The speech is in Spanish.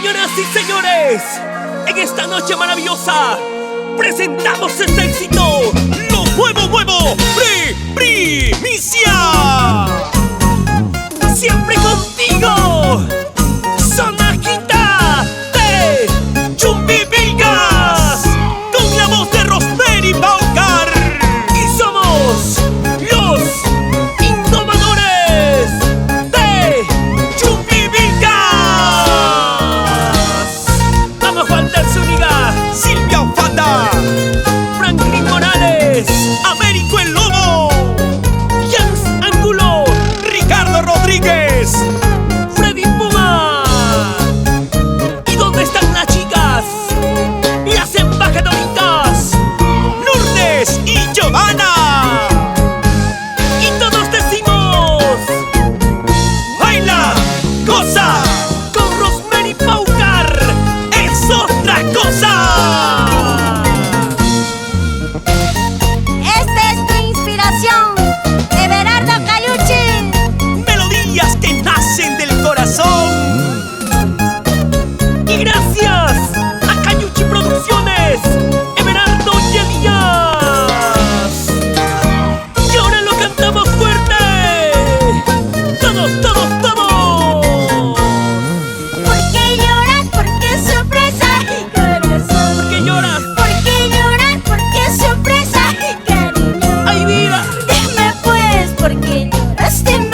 Señoras y señores, en esta noche maravillosa presentamos este éxito. Lo muevo, primicia. Siempre contigo, Sonajita de Chumbimilgas, con la voz de Rosemary Paucar. Y somos los innovadores de Chumbimilgas. Vamos, Juan de Zúñiga, Silvia Ofanda, Franklin Morales, Américo el Lobo, Jans Angulo, Ricardo Rodríguez, Freddy Puma. ¿Y dónde están las chicas? Las embajadoritas Lourdes y Giovanna. Y todos decimos: baila, goza, con Rosemary Paucar es otra cosa. Esta es tu inspiración, Everardo Caliucci. Melodías que nacen del corazón. Y gracias a Caliucci Producciones, Everardo y Elías. Y ahora lo cantamos fuerte. Todos. ¿Por qué lloras? ¿Por qué sorpresa? Corazón. ¿Por qué lloras? ¿Por qué lloras? ¿Por qué sorpresa? Cariño. ¡Ay, vida! Dime pues, ¿por qué lloras? Dime